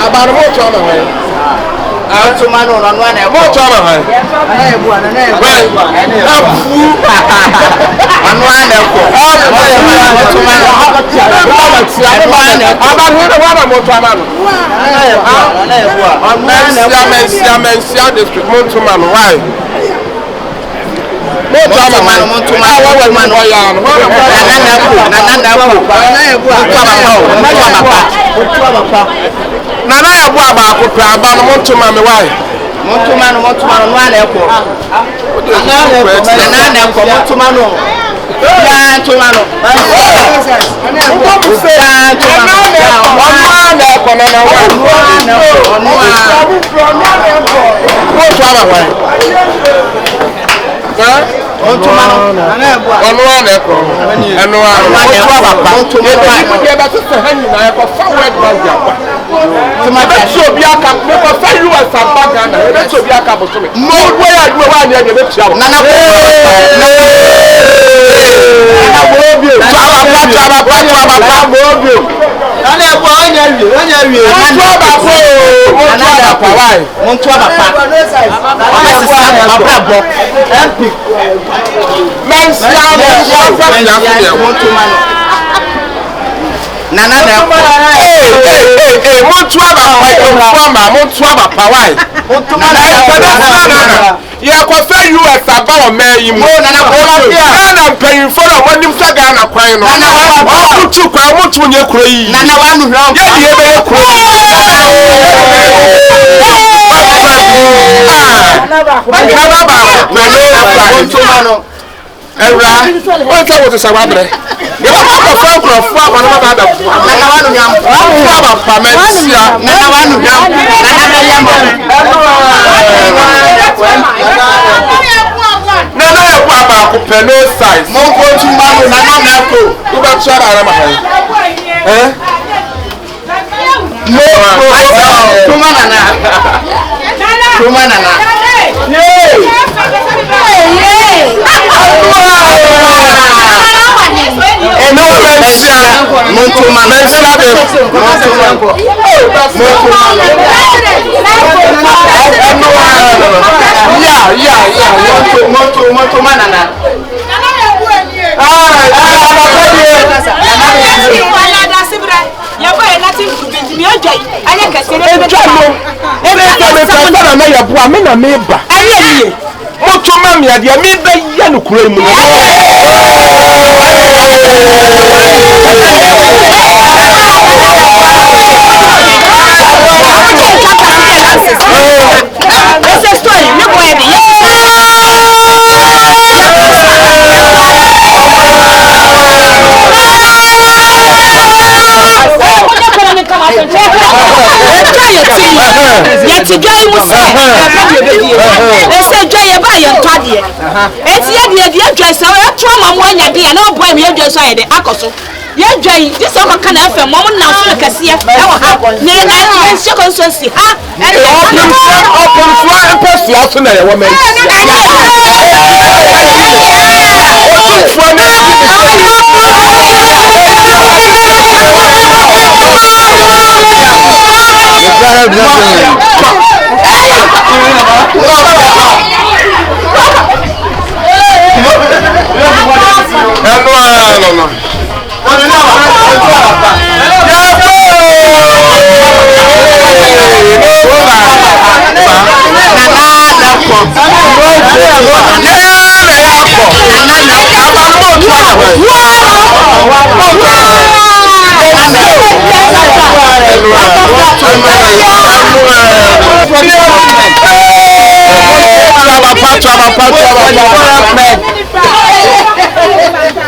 About what on away? To man on one and what on away? Nana ya bua ba ko pra ba no montuma me wai montuma no wa na ekwo nana na ekwo montuma no ya ntuma no Nana ya ko fa US aba o me yin mo nana ko na paying for won nim saga na kwan no o kutu kwa mo tu nye kuro yi nana wa nu hwa ye die be kuro Ewra o ke wo to sawa bre ye ba ko fa nkrofo abana ba da fu nana wa nu nyam wa ba pa mensia nana wa nu nyam nana be yam nana ya kwa ba ko pelo size mo ko tu ma no nana na ko tu ba chara ara ma no tuma nana Yeti joy mu se e se joy e ba ye ntade eti ye de joy se e to ma mo anya de na boy me joy so ye de akoso ye joy this one kan afem mo na so kase e wo ha ne na en se konsensi ha e de open floor e pesu aso na ye wo me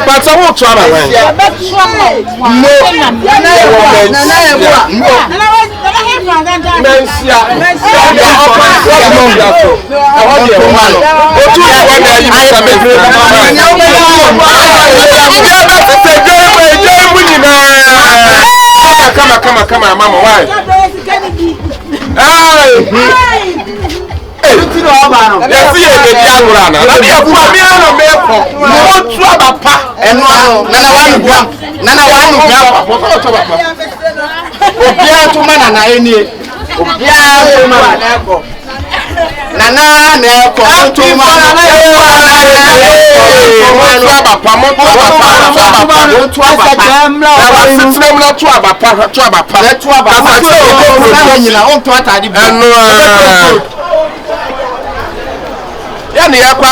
But I won't try to win. Come on, mama, why? Nana Nana neko tuma yani ya kwa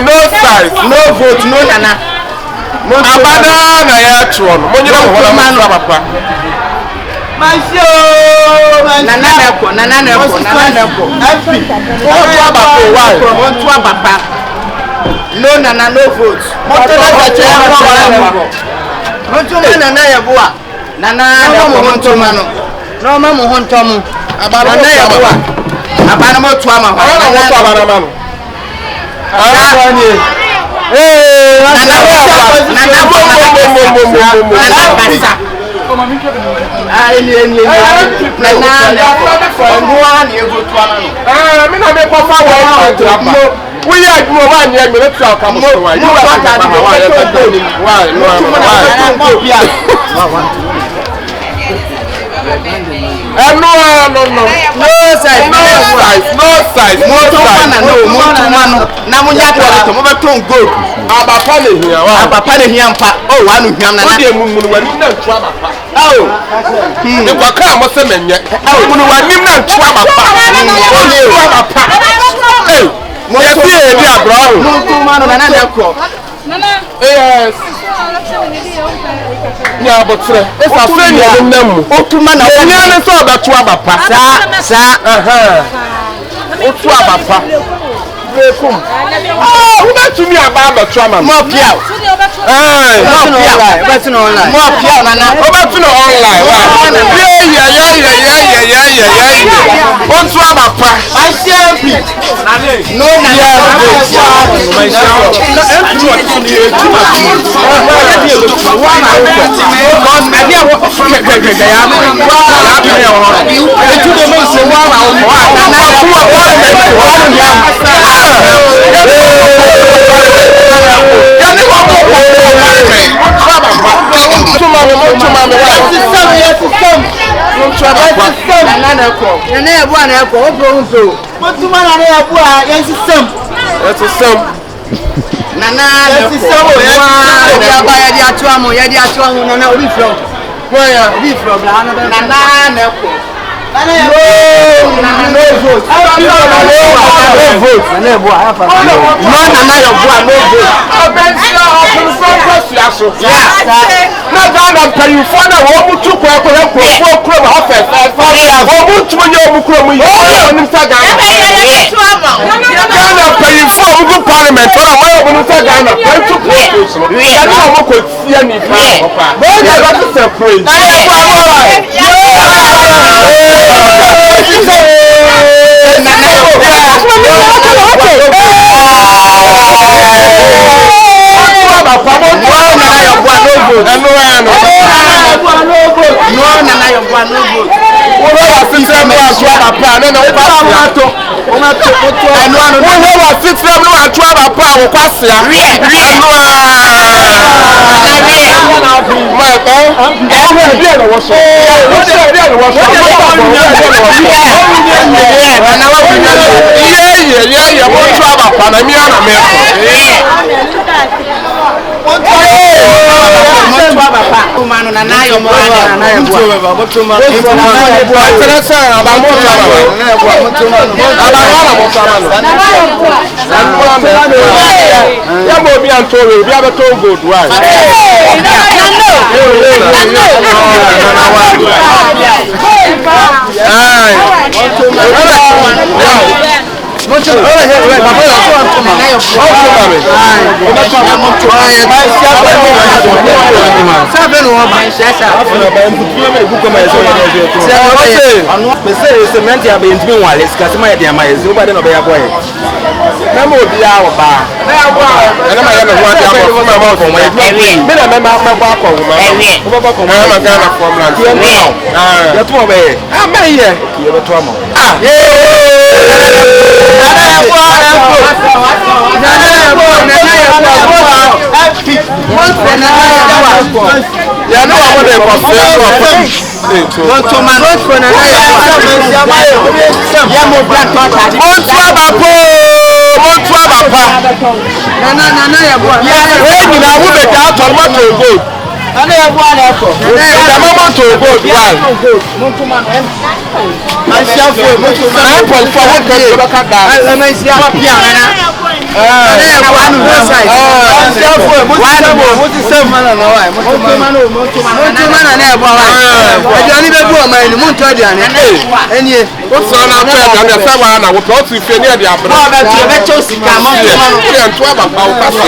no size, no vote, no nana. Abada na ya tuo no. Monyina mo hola ma papa. Masho, nana neko. Happy. Vote abapa why? Vote abapa. No nana, no vote. Vote nana ya bua. Nana mo hontoma no. No ma mo hontomo. Abada ya bua. Abana mo tuo ma ho. Abana ma no. No size. Na munya to mo beton gold. Abapa le hia mpa. Oh, wa no hia na. Wo de mumunu wani na ntu abapa. Oh. Ne kwa ka mo se menye. Oh, munu wani na ntu abapa. Eh, mo ye bi e bi abro. Mo tu ma no na na ko. Nana. Yes. Ya botre. Esa fe ni nemu. Otuma na wo ni ane so obeto abapa. Sa. Otu abapa. Brekum. Oh, who bet to me about the trauma? More pia. Online. Bet no online. More pia nana. Bet no online. Yeah. Otu abapa. I say no pia. Ya no wa de ko fe ko. Montomano ko na na ya mo bia to ta. Montu abapa. Na ya bo. We ni na wo be da tomato gold. Na ya bo na ko. Da tomato gold why? Montomano. Asiafo Montomano. 9.4 what can you back down? Na isia pia na. Na ya bo anu size. Asiafo Montomano na why? Montomano na ya bo why? Ajani be bu o mai ni monto aduane. Enie. O so na to aduane fa wa na wo to ife ni ade abra. Ba be cho sika Montomano. Ya nto abapa wo ka so.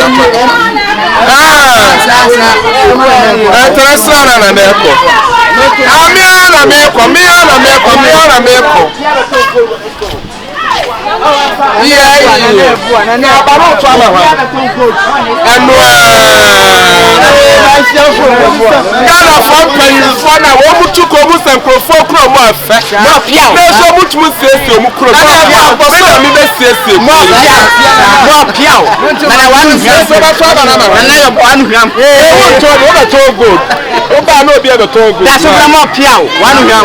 Teresa na na eko. Amia na meko. Na abaro to ama ha. Eno Gana from Payifo na wo mutu ko mu senkrofo kro mu afa. Mo pia. Na so mutu mu siesie mu kro. Na mi be siesie. Mo pia. Na wanu hia. So ba to aba na ma. Na ya wanu hia. Wo to gold. O ba na obi e be to gold. Da so mo pia. Wanu hia.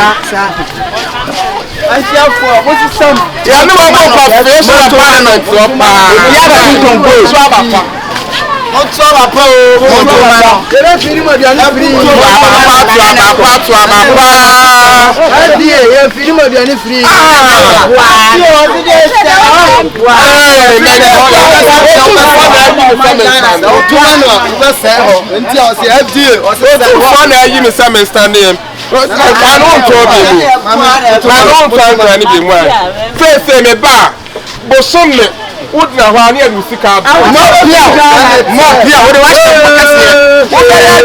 Asiafo Montomano. Ya no wa mo pa face parliament o pa. Ya ba ton gold. So aba pa. Montomano. Kere firi mo biani free. Adie firi mo biani free. What na wa ni adu sika ba Mo pia we dey watch the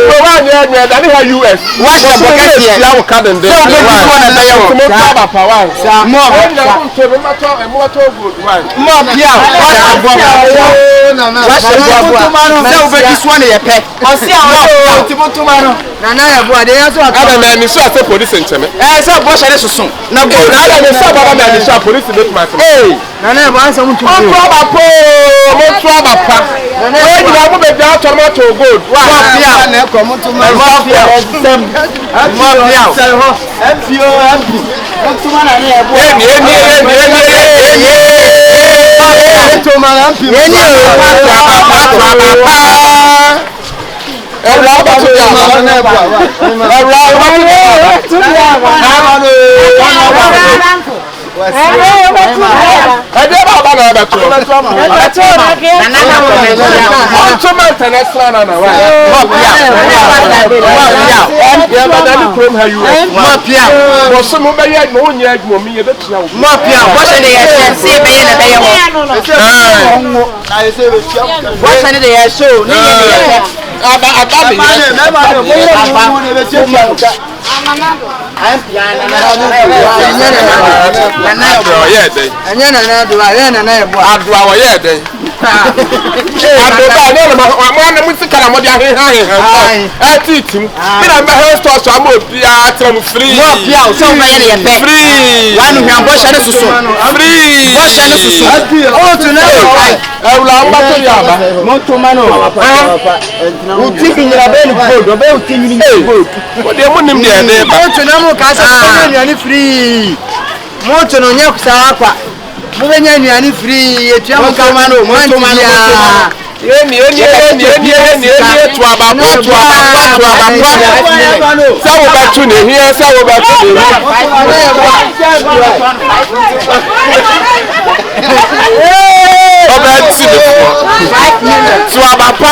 podcast here da ni ha US watch the podcast here ya wo ka den de so we go na be yo mo ta ba pa wa mo na ko to be ma to good why mo pia watch the Montomano so we this one ye pe o si awon ti Montomano na ya bo ade ya so ada na mi so ase police ncheme so bo share susun na go na ada mi so baba na mi so police dey ma na ya bo ansa mo tuwo mo to aba pa we ni na mo be da tomato gold wa pia na ko Montomano pia Montomano na ya bo free. Moto no nya kusawa kwa. Mubenya nyani free. Etua Montomano. Eni to aba sawo ba tu ne hia sawo ba tu ne oba ti de to aba pa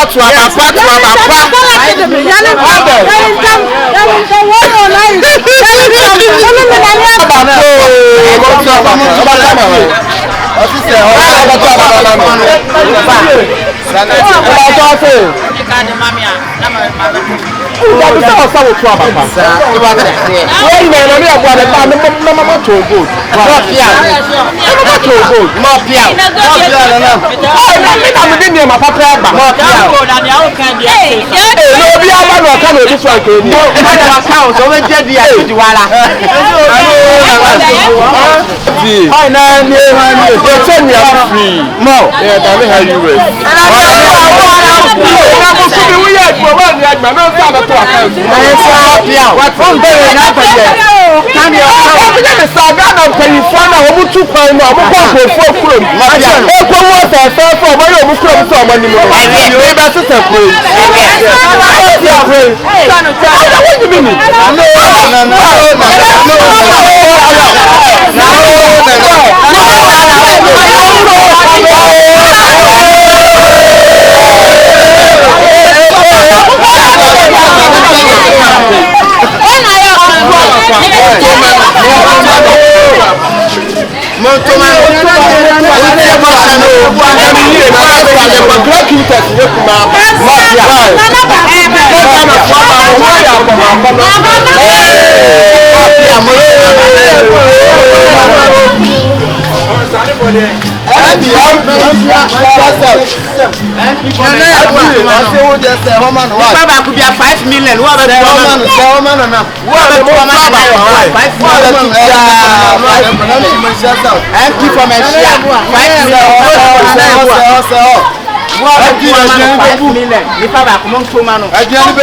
woman ya gba no sa ba to account. What from there na pa je. Can you get the saga na pay for na wo tu kwan na wo ko fo kuro. E ko wo fa fo mo yo mo kuro so mo ni mo. E ba se ko. What do you mean? Baba could be a 5 million. What about empty for my share. 5 million. If I come on to Mano, I can't be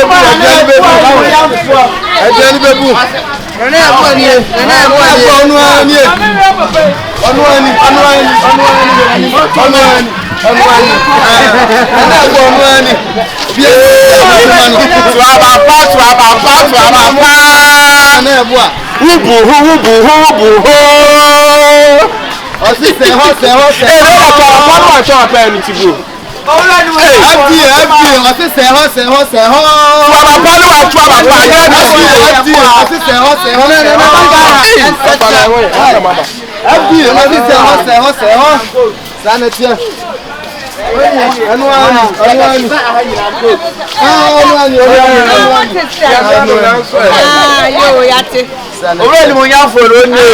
already mo yan for lo ni o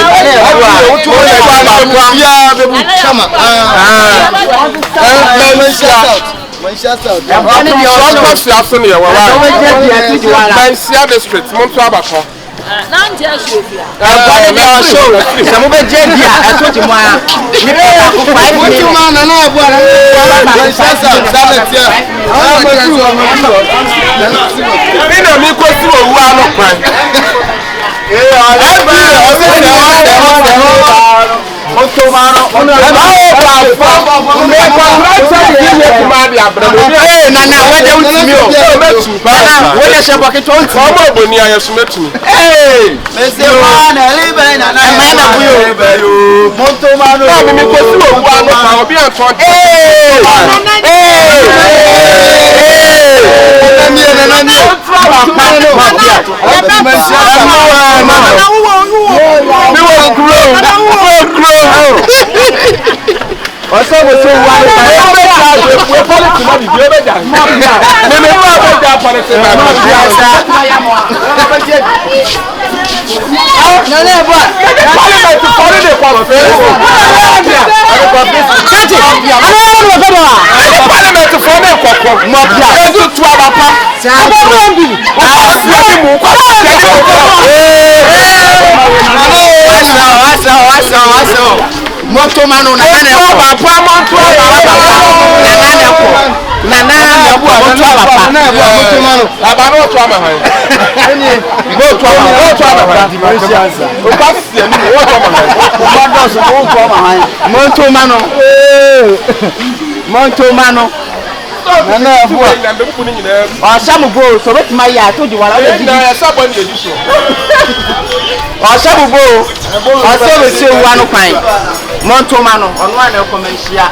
tu o le wa ba ya bebu chama Mansia district Montu Abako Nanti Ashofia. Some of Jendia, I told you, Maya. You man, and I Moto manu na nane ko papa moto na nane ko moto papa moto manu baba no to ama han eni moto ama o pass ya ni moto ama han moto manu moto manu nana abuwa o samu go so betima ya to di wala o di na sabo ni ediso o samu go o se be se wa no kwan Monto mano, onu ana ko menhia.